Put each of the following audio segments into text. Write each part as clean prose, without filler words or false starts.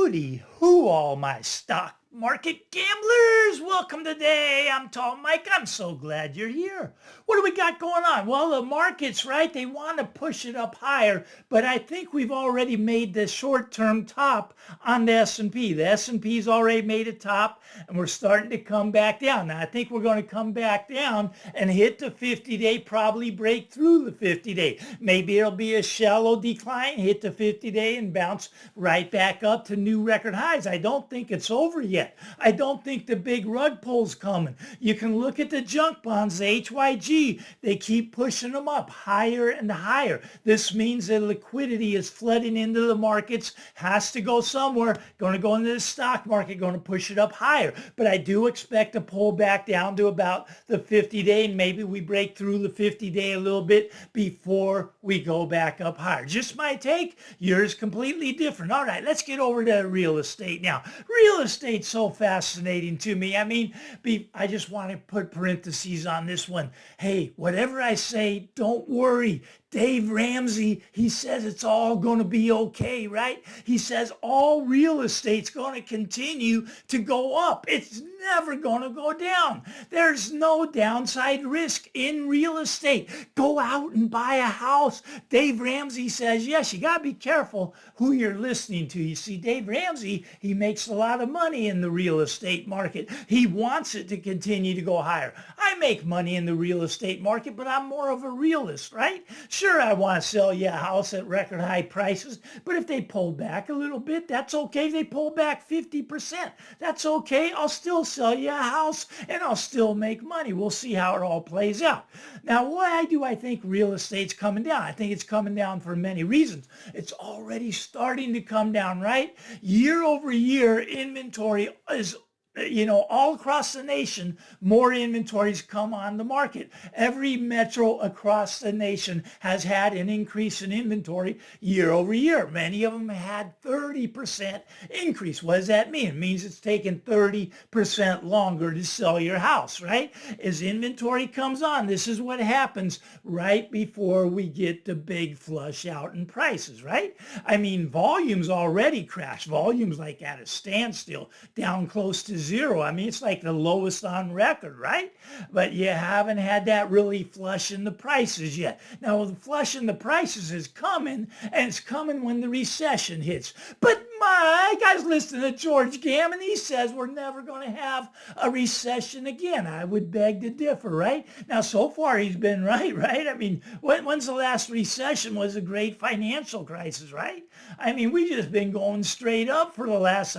Hooty hoo, all my stock market gamblers. Welcome today. I'm Tall Mike. I'm so glad you're here. What do we got going on? Well, the market's right. They want to push it up higher, but I think we've already made the short-term top on the S&P. The S&P's already made a top, and we're starting to come back down. Now, I think we're going to come back down and hit the 50-day, probably break through the 50-day. Maybe it'll be a shallow decline, hit the 50-day, and bounce right back up to new record highs. I don't think it's over yet. I don't think the big rug pull's coming. You can look at the junk bonds, the HYG. They keep pushing them up higher and higher. This means that liquidity is flooding into the markets, has to go somewhere, going to go into the stock market, going to push it up higher. But I do expect to pull back down to about the 50-day, and maybe we break through the 50-day a little bit before we go back up higher. Just my take. Yours completely different. All right, let's get over to real estate now. Real estate's so fascinating to me. I mean, I just want to put parentheses on this one. Hey, whatever I say, don't worry. Dave Ramsey, he says it's all going to be okay, right? He says all real estate's going to continue to go up. It's never going to go down. There's no downside risk in real estate. Go out and buy a house. Dave Ramsey says, yes, you got to be careful who you're listening to. You see, Dave Ramsey, he makes a lot of money in the real estate market. He wants it to continue to go higher. I make money in the real estate market, but I'm more of a realist, right? Sure, I want to sell you a house at record high prices, but if they pull back a little bit, that's okay. If they pull back 50%, that's okay. I'll still sell you a house and I'll still make money. We'll see how it all plays out. Now, why do I think real estate's coming down? I think it's coming down for many reasons. It's already starting to come down, right? Year over year, inventory is all across the nation, more inventories come on the market. Every metro across the nation has had an increase in inventory year over year. Many of them had 30% increase. What does that mean? It means it's taken 30% longer to sell your house, right? As inventory comes on, this is what happens right before we get the big flush out in prices, right? I mean, volumes already crashed. Volumes like at a standstill, down close to zero. I mean, it's like the lowest on record, right? But you haven't had that really flush in the prices yet. Now, the flush in the prices is coming, and it's coming when the recession hits. But my guys, listen to George Gammon. He says we're never going to have a recession again. I would beg to differ, right? Now, so far, he's been right? I mean, when's the last recession? Was a great financial crisis, right? I mean, we just been going straight up for the last,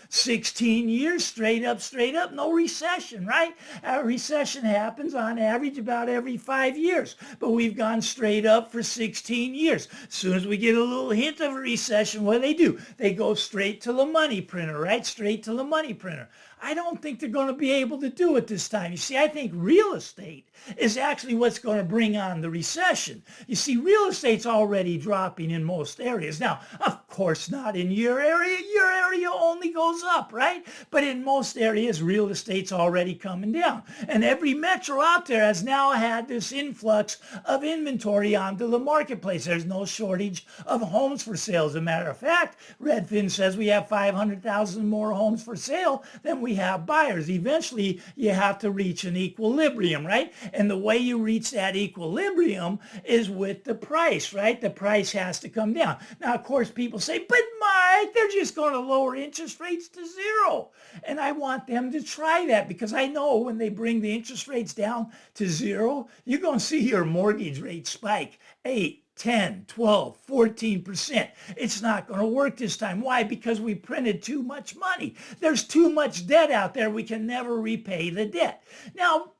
16 years, straight up, no recession, right? A recession happens on average about every 5 years, but we've gone straight up for 16 years. As soon as we get a little hint of a recession, what do? They go straight to the money printer, right? Straight to the money printer. I don't think they're going to be able to do it this time. You see, I think real estate is actually what's going to bring on the recession. You see, real estate's already dropping in most areas. Now, of course, not in your area. Your area only goes up, right? But in most areas, real estate's already coming down. And every metro out there has now had this influx of inventory onto the marketplace. There's no shortage of homes for sale. As a matter of fact, Redfin says we have 500,000 more homes for sale than we have buyers. Eventually, you have to reach an equilibrium, right? And the way you reach that equilibrium is with the price, right? The price has to come down. Now, of course, people say, but Mike, they're just going to lower interest rates to zero. And I want them to try that because I know when they bring the interest rates down to zero, you're going to see your mortgage rate spike 8, 10, 12, 14%. It's not going to work this time. Why? Because we printed too much money. There's too much debt out there. We can never repay the debt. Now,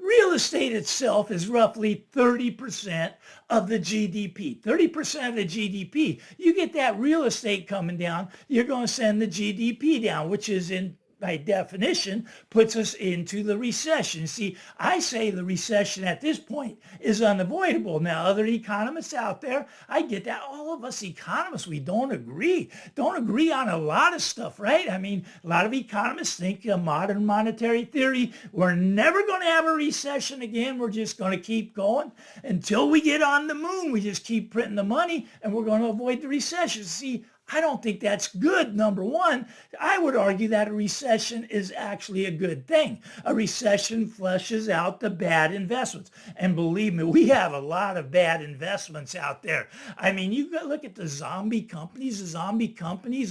real estate itself is roughly 30% of the GDP. 30% of the GDP. You get that real estate coming down, you're going to send the GDP down, which is by definition, puts us into the recession. See, I say the recession at this point is unavoidable. Now, other economists out there, I get that. All of us economists, we don't agree on a lot of stuff, right? I mean, a lot of economists think modern monetary theory, we're never going to have a recession again. We're just going to keep going until we get on the moon. We just keep printing the money and we're going to avoid the recession. See, I don't think that's good, number one. I would argue that a recession is actually a good thing. A recession flushes out the bad investments. And believe me, we have a lot of bad investments out there. I mean, you look at the zombie companies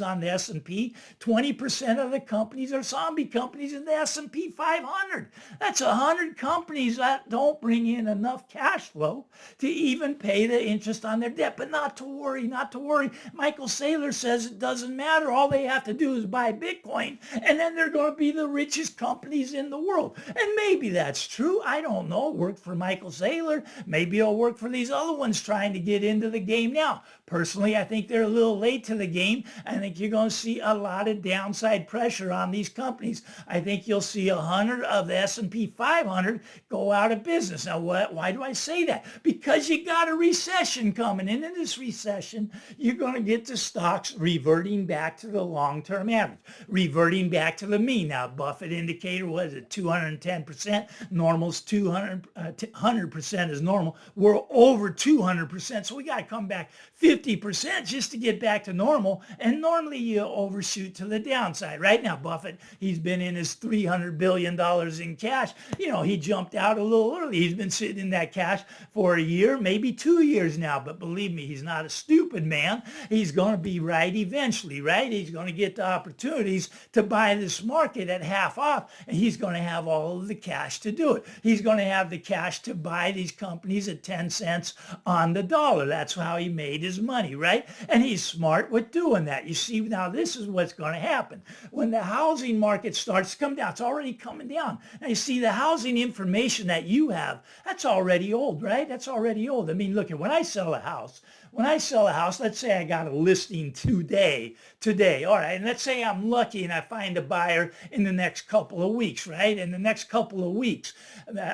on the S&P. 20% of the companies are zombie companies in the S&P 500. That's 100 companies that don't bring in enough cash flow to even pay the interest on their debt. But not to worry, not to worry. Michael Saylor says it doesn't matter. All they have to do is buy Bitcoin, and then they're going to be the richest companies in the world. And maybe that's true. I don't know. It worked for Michael Saylor. Maybe it'll work for these other ones trying to get into the game now. Personally, I think they're a little late to the game. I think you're going to see a lot of downside pressure on these companies. I think you'll see 100 of the S&P 500 go out of business. Now, why do I say that? Because you got a recession coming. And in this recession, you're going to get the stocks reverting back to the long-term average, reverting back to the mean. Now, Buffett indicator was at 210%. Normal's 100% is normal. We're over 200%, so we got to come back 50% just to get back to normal. And normally you overshoot to the downside. Right now, Buffett, he's been in his $300 billion in cash. You know, he jumped out a little early. He's been sitting in that cash for a year, maybe 2 years now. But believe me, he's not a stupid man. He's going to be right eventually, right? He's going to get the opportunities to buy this market at half off, and he's going to have all of the cash to do it. He's going to have the cash to buy these companies at 10 cents on the dollar. That's how he made his money, right? And he's smart with doing that. You see, now this is what's going to happen. When the housing market starts to come down, it's already coming down. Now you see the housing information that you have, that's already old, right? That's already old. I mean, look, when I sell a house, let's say I got a listing today, all right, and let's say I'm lucky and I find a buyer in the next couple of weeks, right? In the next couple of weeks,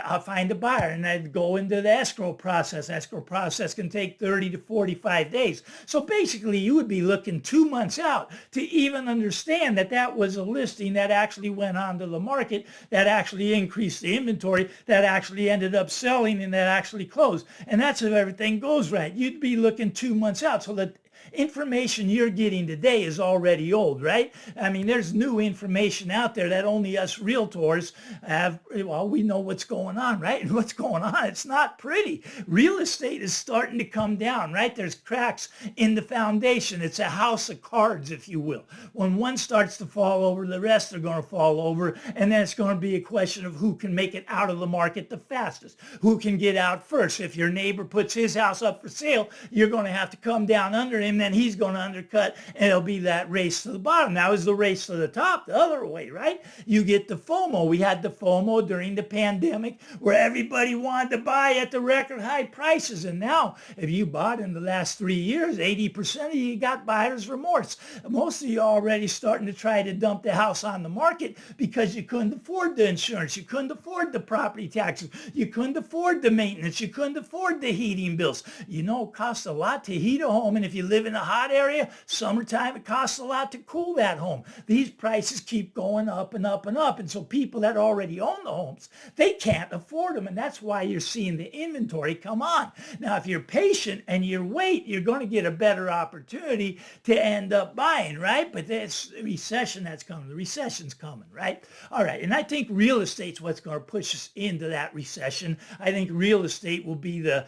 I'll find a buyer and I'd go into the escrow process. Escrow process can take 30 to 45 days. So basically you would be looking 2 months out to even understand that that was a listing that actually went onto the market, that actually increased the inventory, that actually ended up selling, and that actually closed. And that's if everything goes right. You'd be looking 2 months out. So the information you're getting today is already old, right? I mean, there's new information out there that only us realtors have. Well, we know what's going on, right? And what's going on, it's not pretty. Real estate is starting to come down, right? There's cracks in the foundation. It's a house of cards, if you will. When one starts to fall over, the rest are going to fall over. And then it's going to be a question of who can make it out of the market the fastest, who can get out first. If your neighbor puts his house up for sale, you're going to have to come down under him, then he's going to undercut, and it'll be that race to the bottom. Now is the race to the top the other way, right? You get the FOMO. We had the FOMO during the pandemic where everybody wanted to buy at the record high prices. And now if you bought in the last 3 years, 80% of you got buyer's remorse. Most of you are already starting to try to dump the house on the market because you couldn't afford the insurance. You couldn't afford the property taxes. You couldn't afford the maintenance. You couldn't afford the heating bills. You know, it costs a lot to heat a home. And if you live in a hot area, summertime, it costs a lot to cool that home. These prices keep going up and up and up. And so people that already own the homes, they can't afford them. And that's why you're seeing the inventory come on. Now, if you're patient and you wait, you're going to get a better opportunity to end up buying, right? But this recession that's coming, the recession's coming, right? All right. And I think real estate's what's going to push us into that recession. I think real estate will be the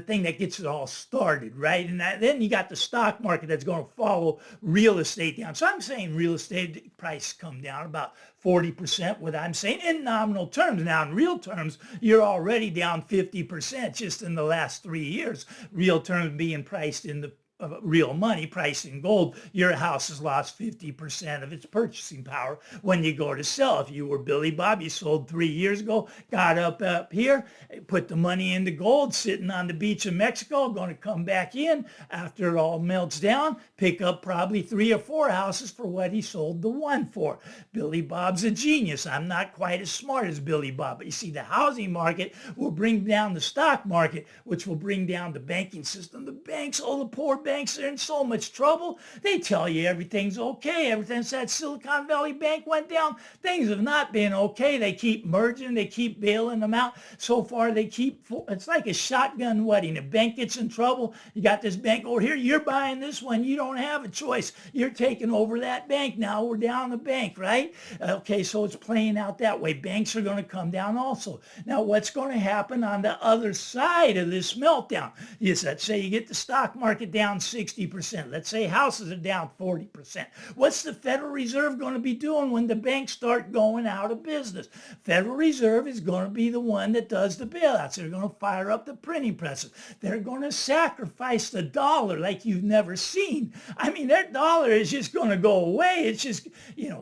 thing that gets it all started, right? And then you got the stock market that's going to follow real estate down. So I'm saying real estate price come down about 40%, what I'm saying in nominal terms. Now, in real terms, you're already down 50% just in the last 3 years. Real terms being priced in the real money, priced in gold, your house has lost 50% of its purchasing power when you go to sell. If you were Billy Bob, you sold 3 years ago, got up here, put the money into gold, sitting on the beach of Mexico, going to come back in after it all melts down, pick up probably 3 or 4 houses for what he sold the one for. Billy Bob's a genius. I'm not quite as smart as Billy Bob, but you see, the housing market will bring down the stock market, which will bring down the banking system. The banks, oh, the poor banks are in so much trouble. They tell you everything's okay. Ever since that Silicon Valley Bank went down, things have not been okay. They keep merging. They keep bailing them out. So far, it's like a shotgun wedding. A bank gets in trouble. You got this bank over here. You're buying this one. You don't have a choice. You're taking over that bank. Now we're down the bank, right? Okay, so it's playing out that way. Banks are going to come down also. Now, what's going to happen on the other side of this meltdown? Yes, let's say you get the stock market down 60%. Let's say houses are down 40%. What's the Federal Reserve going to be doing when the banks start going out of business? Federal Reserve is going to be the one that does the bailouts. They're going to fire up the printing presses. They're going to sacrifice the dollar like you've never seen. I mean, that dollar is just going to go away. It's just,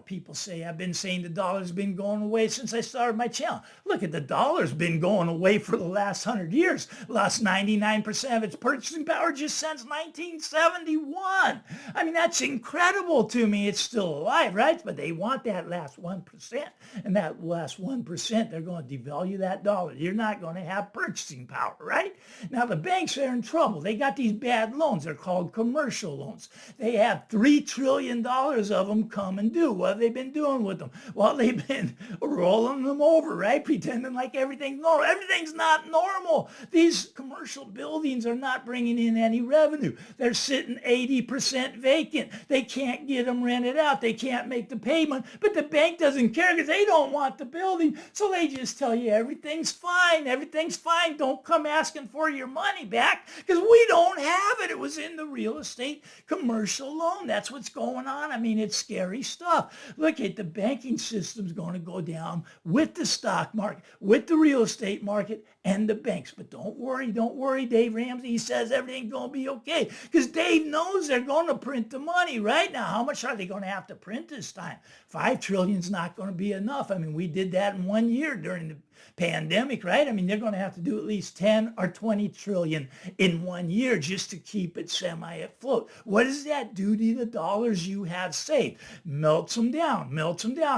people say, I've been saying the dollar's been going away since I started my channel. Look at the dollar's been going away for the last 100 years. Lost 99% of its purchasing power just since 1971. I mean, that's incredible to me. It's still alive, right? But they want that last 1%. And that last 1%, they're going to devalue that dollar. You're not going to have purchasing power, right? Now, the banks are in trouble. They got these bad loans. They're called commercial loans. They have $3 trillion of them come and due. What have they been doing with them? Well, they've been rolling them over, right? Pretending like everything's normal. Everything's not normal. These commercial buildings are not bringing in any revenue. They're sitting 80% vacant. They can't get them rented out. They can't make the payment, but the bank doesn't care because they don't want the building. So they just tell you everything's fine. Everything's fine. Don't come asking for your money back because we don't have it. It was in the real estate commercial loan. That's what's going on. I mean, it's scary stuff. Look at the banking system's going to go down with the stock market, with the real estate market, and the banks. But don't worry, Dave Ramsey. He says everything's going to be okay because Dave knows they're going to print the money right now. How much are they going to have to print this time? $5 trillion is not going to be enough. I mean, we did that in 1 year during the pandemic, right? I mean, they're going to have to do at least 10 or 20 trillion in 1 year just to keep it semi afloat. What does that do to the dollars you have saved? Melts them down.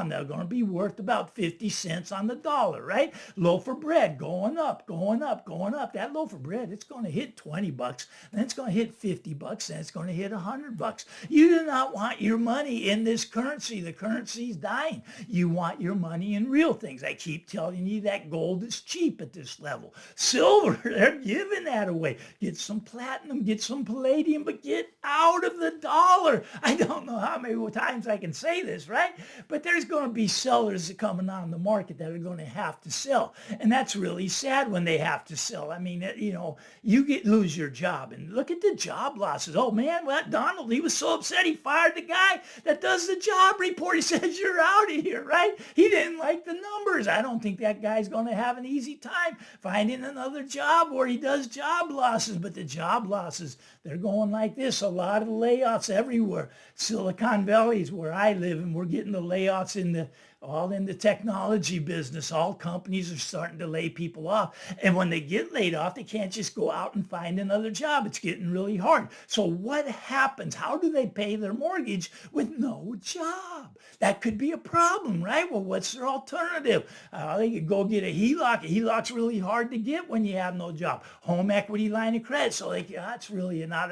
They're going to be worth about 50 cents on the dollar, right? Loaf of bread going up. That loaf of bread, it's going to hit 20 bucks, then it's going to hit 50 bucks, then it's going to hit 100 bucks. You do not want your money in this currency. The currency's dying. You want your money in real things. I keep telling you that gold is cheap at this level. Silver, they're giving that away. Get some platinum, get some palladium, but get out of the dollar. I don't know how many times I can say this, right? But there's going to be sellers coming on the market that are going to have to sell. And that's really sad when they have to sell. I mean, you lose your job. And look at the job losses. Oh, man, Donald, he was so upset he fired the guy that does the job report. He says, you're out of here, right? He didn't like the numbers. I don't think that guy's going to have an easy time finding another job where he does job losses. But the job losses, they're going like this. A lot of layoffs everywhere. Silicon Valley is where I live, and we're getting the layoffs all in the technology business. All companies are starting to lay people off. And when they get laid off, they can't just go out and find another job. It's getting really hard. So what happens? How do they pay their mortgage with no job? That could be a problem, right? Well, what's their alternative? They could go get a HELOC. A HELOC's really hard to get when you have no job. Home equity line of credit. So that's really not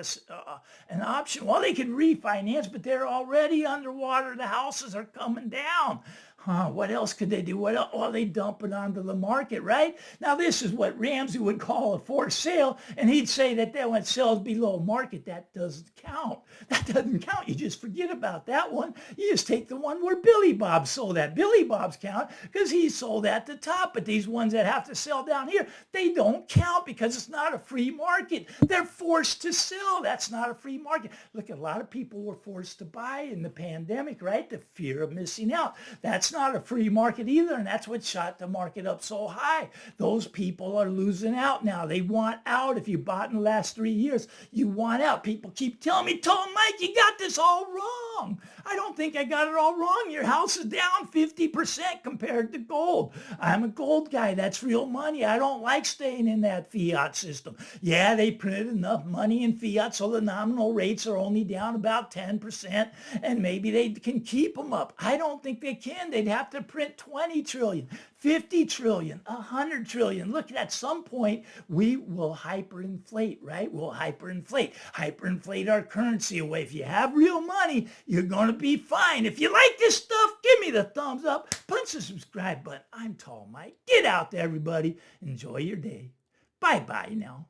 an option. Well, they could refinance, but they're already underwater. The houses are coming down. What else could they do? What else? Well, they dump it onto the market, right? Now, this is what Ramsey would call a forced sale, and he'd say that when it sells below market, that doesn't count. That doesn't count. You just forget about that one. You just take the one where Billy Bob sold at. Billy Bob's count because he sold at the top, but these ones that have to sell down here, they don't count because it's not a free market. They're forced to sell. That's not a free market. Look, a lot of people were forced to buy in the pandemic, right? The fear of missing out. That's not a free market either, and that's what shot the market up so high. Those people are losing out now. They want out. If you bought in the last 3 years, you want out. People keep telling me, Mike, you got this all wrong. I don't think I got it all wrong. Your house is down 50% compared to gold. I'm a gold guy. That's real money. I don't like staying in that fiat system. Yeah, they printed enough money in fiat so the nominal rates are only down about 10%, and maybe they can keep them up. I don't think they can. They they'd have to print 20 trillion, 50 trillion, 100 trillion. Look, at some point, we will hyperinflate, right? We'll hyperinflate our currency away. If you have real money, you're going to be fine. If you like this stuff, give me the thumbs up. Punch the subscribe button. I'm Tall Mike. Get out there, everybody. Enjoy your day. Bye-bye now.